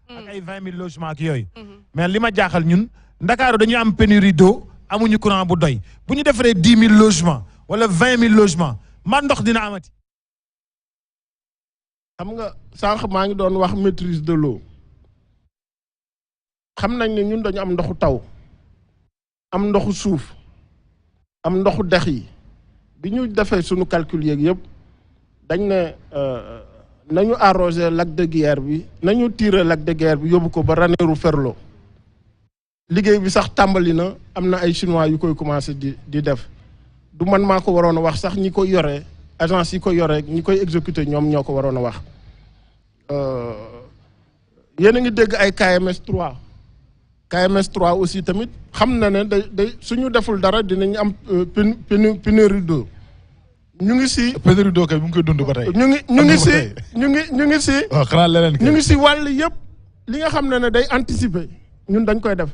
ak ay 20 000 logements ak yooyu. mais li ma jaaxal ñun Ndakaaru dañuy am pénurie d'eau amuñu courant bu doy bu ñu defaree 10 000 logements wala 20 000 logements man ndox dina amati. xam nga sànq maa ngi doon wax maîtrise de l'eau xam nañ ne ñun dañu am ndoxu taw am ndoxu suuf am ndoxu dex yi bi ñu defee suñu calcul yeeg yëpp dañ ne nañu arroser lac de Guiers bi nañu tirer lac de Guiers bi yóbbu ko ba Ranérou Ferlo liggéey bi sax tàmbali na am na ay chinois yu koy commencé di def du man maa ko waroon a wax sax ñi koy yore agence yi ko yore ñi koy exécuter ñoom ñoo ko waroon a wax yéen a ngi dégg ay KMS 3 KMS 3 aussi tamit xam na ne day suñu deful dara dinañ am pénurie d'eau ñu ngi si. pénurie d'eau kay mu ngi koy dund ba tey. ñu ngi si. waaw xanaa leneen ñu ngi si wàll yëpp li nga xam ne day anticiper ñun dañ koy def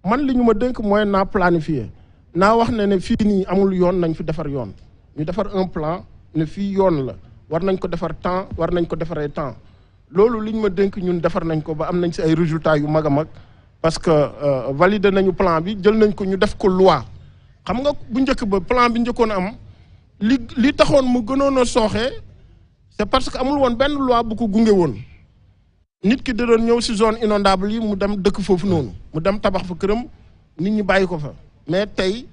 man li ñu ma dénk mooy naa planifier naa wax ne fii nii amul yoon nañ fi defar yoon ñu defar un plan ne fii yoon la war nañ ko defar temps war nañ ko defaree temps loolu li ñu ma dénk ñun defar nañ ko ba am nañ si ay résultats yu mag a mag parce que valider nañu plan bi jël nañ ko ñu def ko loi xam nga bu njëkk ba plan bi njëkkoon a am li taxoon mu gënoon a sooxee c'est parce que amul woon benn loi bu ko gunge woon nit ki da doon ñëw si zone inondable yi mu dem dëkk foofu noonu mu dem tabax fa këram nit ñi bàyyi ko fa mais tey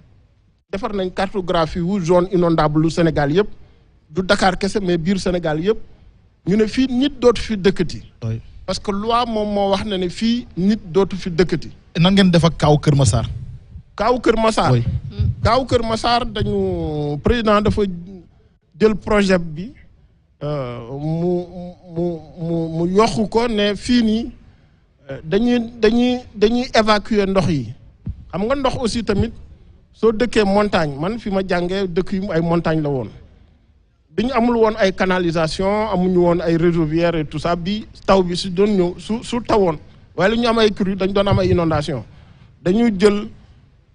defar nañ cartographie wu zone inondable lu Sénégal yëpp du Dakar kese mais biir Sénégal yëpp ñu ne fii nit dootu fi dëkkati. parce que loi moom moo wax ne fii nit dootu fi dëkkati. nan ngeen def ak Kaaw Kër Massar. Kaaw Kër Massar. Kaaw Kër Massar dañu président dafa jël projet bi mu yokku ko ne fii nii dañuy évacuer ndox yi xam nga ndox aussi tamit soo dëkkee montagne man fi ma jàngee dëkk yi ay montagne la woon bi ñu amul woon ay canalisation amuñu woon ay réseau et tout ça bi taw bi si doon ñëw su tawoon waaye lu ñu am ay crue dañ doon am ay inondation dañuy jël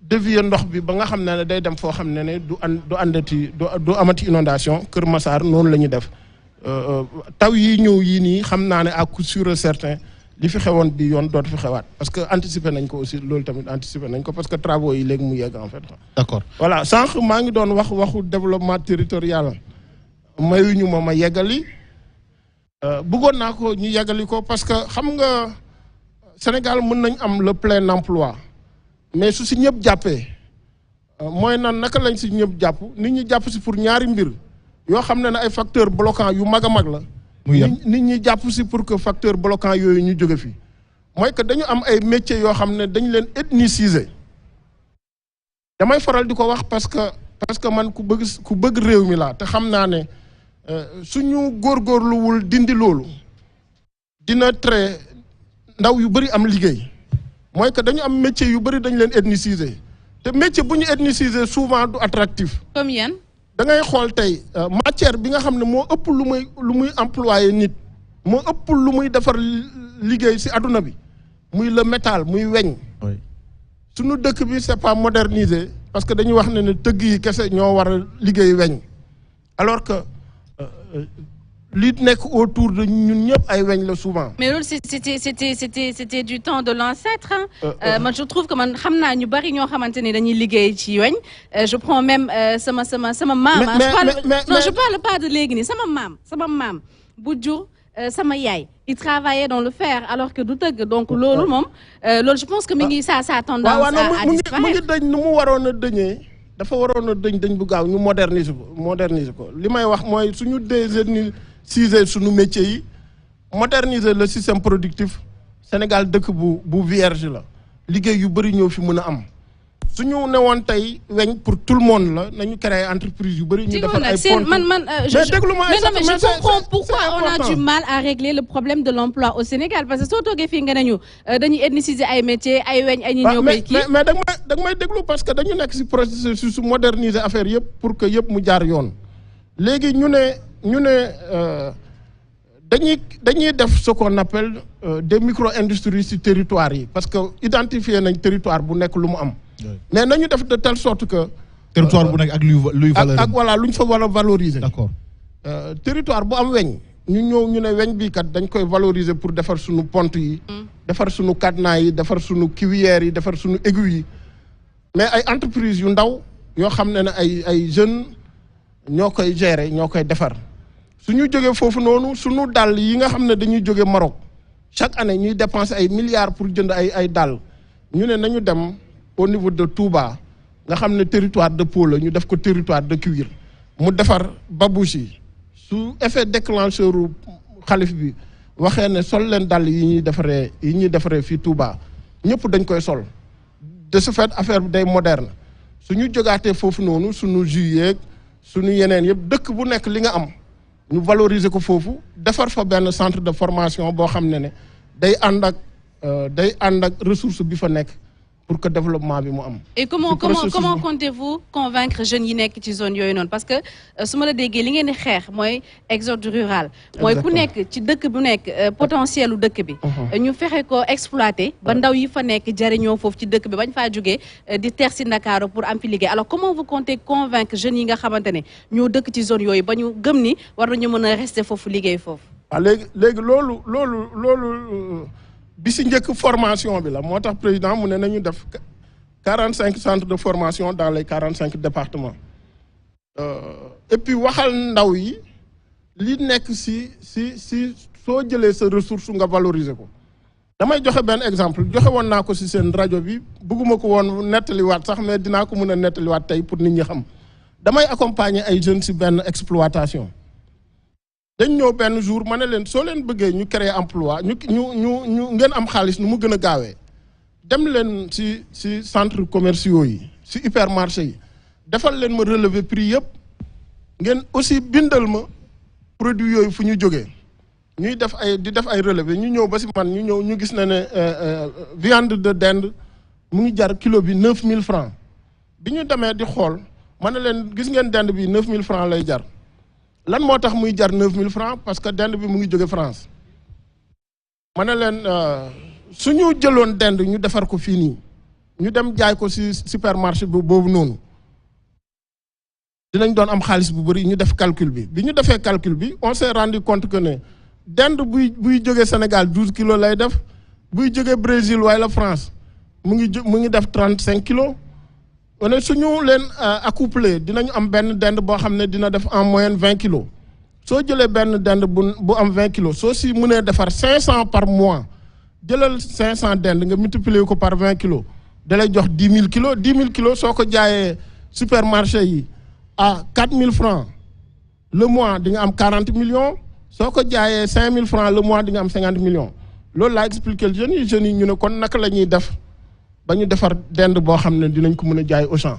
dévier ndox bi ba nga xam ne day dem foo xam ne du amati inondation Kër Massar noonu la ñuy def taw yi ñëw yii nii xam naa ne à coup sûr et certain li fi xewoon bi yoon dootu fi xewaat parce que anticiper nañ ko aussi loolu tamit anticiper nañ ko parce que travaux yi léegi mu yegg en fait. d'accord voilà sànq maa ngi doon waxu développement territorial mayuñu ma yeggali bëggoon naa ko ñu yeggali ko parce que xam nga Sénégal mën nañ am le plein emploi mais su si ñëpp jàppee mooy naka lañ si ñëpp jàpp nit ñi jàpp si pour ñaari mbir yoo xam ne ay facteurs bloquants yu mag a mag la. nit ñi jàpp si pour que facteur bloquant yooyu ñu jóge fi mooy que dañu am ay métiers yoo xam ne dañu leen ethniciser damay faral di ko wax parce que man ku bëgg réew mi laa te xam naa ne suñu góorgóorluwul dindi loolu dina tere ndaw yu bëri am liggéey mooy que dañu am métiers yu bëri dañu leen ethniciser te métier bu ñu ethniciser souvent du attractif. comme yan. da ngay xool tey matière bi nga xam ne moo ëpp lu muy employé nit moo ëpp lu muy defar liggéey ci àdduna bi muy le métal muy weñ suñu dëkk bi c'est pas modernisé parce que dañuy wax ne tëgg yi kese ñoo war a liggéey weñ alors que li nekk autour de ñun ñëpp ay weñ la souvent. mais loolu c'était du temps de l'ancêtre man je trouve que man xam naa ñu bari ñoo xamante ni dañuy liggéey ci weñ je prends même sama maam. non je parle pas de léegi nii sama maam bu jur sama yaay il travaillait dans le fer alors que du tëgg donc loolu moom loolu je pense que mi ngi ça tendance à disparaître. mu ngi dëñ nu mu waroon a dëñee dafa waroon a dëñ bu gaaw ñu moderniser ko li may wax mooy suñu déséniciser suñu métier yi moderniser le système productif Sénégal dëkk bu vierge la liggéey yu bëri ñëw fi mën a am suñu ne woon tey weñ pour tout le monde la nañu créer entreprise yu bëri ñu defar ay pont mais je comprends pourquoi on a du mal à régler le problème de l'emploi au Sénégal parce que soo toogee fii nga nañu dañuy ethniciser ay métiers ay weñ ay ñi ñëw koy kii mais da nga may déglu parce que dañu nekk ci processus su moderniser affaire yëpp pour que yëpp mu jaar yoon léegi ñu ne dañuy def ce qu'on appelle des micro-industries ci territoire yi parce que identifier nañ territoire bu nekk lu mu am mais nañu def de telle sorte que territoire bu nekk ak luy valeur ak voilà lu ñu fa war a valoriser d'accord territoire bu am weñ ñu ñëw ñu ne weñ bii kat dañ koy valoriser pour defar suñu pont yi defar suñu cadenas yi defar suñu cuillères yi defar suñu aiguilles yi mais ay entreprises yu ndaw yoo xam ne ay jeunes ñoo koy gérer ñoo koy defar suñu jógee foofu noonu suñu dàll yi nga xam ne dañuy jóge Maroc chaque année ñuy dépenser ay milliards pour jënd ay dàll ñu ne nañu dem au niveau de Touba nga xam ne territoire de peau la ñu def ko territoire de cuir mu defar babouche yi su effet déclencheur xalif bi waxee ne sol leen dàll yi ñuy defaree fii Touba ñëpp dañ koy sol de ce fait affaire bi day moderne suñu jógaatee foofu noonu suñu juillet suñu yeneen yëpp dëkk bu nekk li nga am ñu valoriser ko foofu defar fa benn centre de formation boo xam ne day ànd ak ressource bi fa nekk pour que développement bi mu am. Et comment comptez-vous convaincre jeunes yi nekk ci zone yooyu noonu parce que su ma la déggee li ngeen di xeex mooy exode rural. mooy ku nekk ci dëkk bu nekk potentiel u dëkk bi. ñu fexe ko exploiter ba ndaw yi fa nekk jariñoo foofu ci dëkk bi bañ faa jógee di teer si Ndakaaru pour am fi liggéey alors comment vous comptez convaincre jeunes yi nga xamante ne ñoo dëkk ci zone yooyu ba ñu gëm ni war nañu mën a rester foofu liggéey foofu. waaw léegi loolu. bi si njëkk formation bi la moo tax président mu ne nañu def 45 centres de formation dans les 45 départements et puis waxal ndaw yi li nekk si soo jëlee sa ressource nga valoriser ko damay joxe benn exemple joxe woon naa ko si seen rajo bi bëgguma ko woon nettaliwaat sax mais dinaa ko mën a nettaliwaat tey pour nit ñi xam damay accompagner ay jeunes si benn exploitation dañ ñëw benn jour ma ne leen soo leen bëggee ñu créer emploi ñu ngeen am xaalis nu mu gën a gaawee dem leen si centres commerciaux yi si hypermarché yi defal leen ma relever prix yëpp ngeen aussi bindal ma produit yooyu fu ñu jógee ñuy def ay relever ñu ñëw ba si man ñu gis na ne viande de dinde mu ngi jar kilo bi 9000 francs bi ñu demee di xool ma ne leen gis ngeen dinde bi 9000 francs lay jar lan moo tax muy jar 9000 francs parce que dinde bi mu ngi jóge France ma ne leen suñu jëloon dinde ñu defar ko fii nii ñu dem jaay ko ci supermarché boobu noonu dinañ doon am xaalis bu bëri ñu def calcul bi ñu defee calcul bi on s'est rendu compte que ne dinde buy jóge Sénégal 12 kilos lay def buy jóge Brésil wala France mu ngi def 35 kilos on suñu leen accouplé dinañu am benn dinde boo xam ne dina def en moyenne 20 kilos soo jëlee benn dinde bu am 20 kilos soo si mënee defar 500 par mois jëlal 500 dinde nga multiplier ko par 20 kilos da lay jox 10 000 kilos 10 000 kilos soo ko jaayee supermarché yi à 4 000 francs le mois di nga am 40 millions soo ko jaayee 5 000 francs le mois di nga am 50 millions loolu laa expliqué jeunes yi ñu ne kon naka la ñuy def. ba ñu defar dinde boo xam ne dinañ ko mën a jaay au champ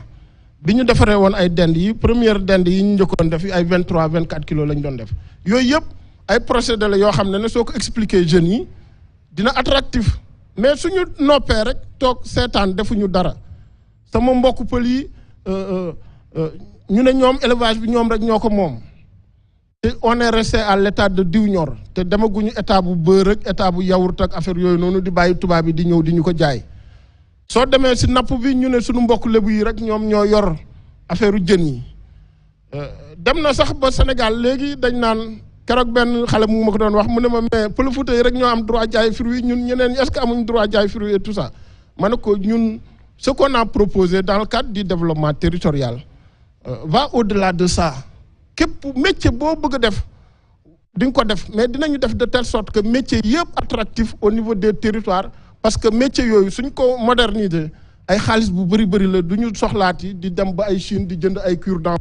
bi ñu defaree woon ay dinde yi première dinde yi ñu njëkkoon def ay 23 24 kilos lañ doon def yooyu yëpp ay procédé la yoo xam ne soo ko expliquer jeunes yi dina attractif mais suñu noppee rek toog seetaan defuñu dara sama mbokk pël yi ñu ne ñoom élevage bi ñoom rek ñoo ko moom te on est resté à l'état de diw ñor te demaguñu état bu beurre ak état bu yaourt ak affaire yooyu noonu di bàyyi tubaab yi di ñëw di ñu ko jaay. soo demee si napp bi ñu ne suñu mbokk lébu yi rek ñoom ñoo yor affaire jën yi dem na sax ba Sénégal léegi dañ naan keroog benn xale mu ma ko doon wax mu ne ma mais Pël Fuuta yi rek ñoo am droit jaay fruits ñun ñeneen est-ce que amuñ droit jaay fruits et tout ça ma ne ko ñun ce qu'on a proposé dans le cadre du développement territorial va au-delà de ça képp métier boo bëgg a def di nga ko def mais dinañu def de telle sorte que métier yëpp attractif au niveau des territoires parce que métier yooyu suñ ko moderniser ay xaalis bu bëri la du ñu soxlaati di dem ba ay Chine di jënd ay cure-dent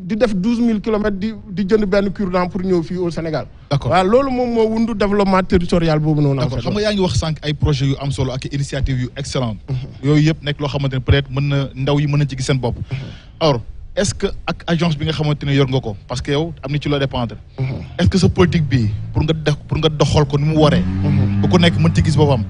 di def 12000 kilomètres di jënd benn cure-dent pour ñëw fii au Sénégal. d'accord waaw loolu moom moo wundu développement territorial boobu noonu. d'accord xam nga yaa ngi wax sànq ay projets yu am solo ak initiative yu excellente yooyu yëpp nekk loo xamante ne peut-être mën na ndaw yi mën na ci gis seen bopp. alors est-ce que ak agence bi nga xamante ne yor nga ko parce que yow am na ci loo dépendre. est-ce que sa politique bi pour nga doxal ko ni mu waree. bu ko nekk mën ci gis boppam.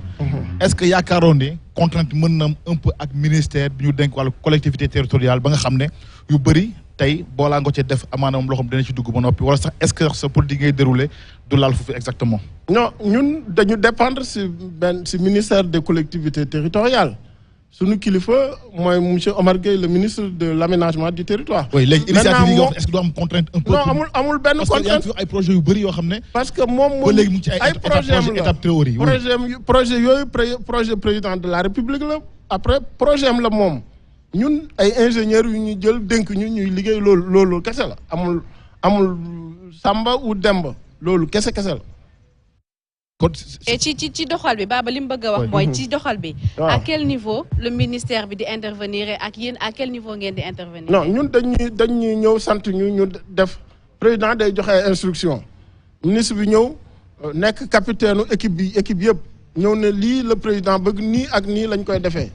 est-ce que yaakaaroon ne contrainte mën na un peu ak ministère bi ñu dénk wàllu collectivité territoriale ba nga xam ne yu bëri tey boolaa nga ci def amaana moom loo xam dina ci dugg ba noppi wala sax est-ce que sa politique ngay déroulé du laal foofu exactement. non ñun dañu dépendre si ministère des collectivités territoriales suñu kilifa mooy monsieur Omar Gueye le ministre de l'aménagement du territoire. oui léegi initiative yi nga wax est-ce que du am contrainte un peu. non amul benn contrainte parce que yaa ngi fi ay projets yu bëri yoo xam ne. parce que moom ba léegi mu ngi ci ay étape théorie. projet yooyu projet président de la république la après projet am la moom ñun ay ingénieurs yu ñu jël dénk ñu ñuy liggéey loolu kese la amul Samba ou Demba loolu kese la. et ci doxal bi Baba li mu bëgg a wax mooy ci doxal bi. à quel niveau le ministère bi di intervenir ak yéen à quel niveau ngeen di intervenir. non ñun dañuy ñëw sant ñu def président day joxe instruction ministre bi ñëw nekk capitaine équipe yëpp ñëw ne lii le président bëgg nii ak nii lañ koy defee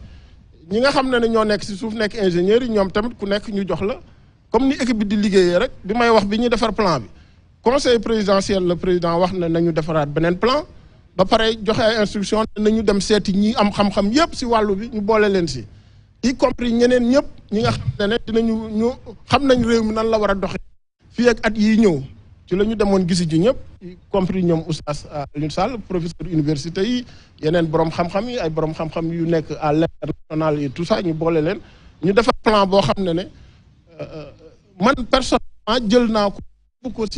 ñi nga xam ne ñoo nekk si suuf nekk ingénieurs yi ñoom tamit ku nekk ñu jox la comme ni équipe bi di liggéeyee rek bi may wax bi ñuy defar plan bi. conseil présidentiel le président wax na nañu defaraat beneen plan ba pare joxe ay instruction nañu dem seeti ñi am xam-xam yëpp si wàllu bi ñu boole leen si y compris ñeneen ñëpp ñi nga xam ne ñu xam nañ réew mi nan la war a doxee fii ak at yii ñëw ci la ñu demoon gisi ji ñëpp y compris ñoom Oustaz Alioune Sall professeur université yi yeneen borom xam-xam yi ay borom xam-xam yu nekk à l'international et tout ça ñu boole leen ñu defar plan boo xam ne man personnellement jël naa ko si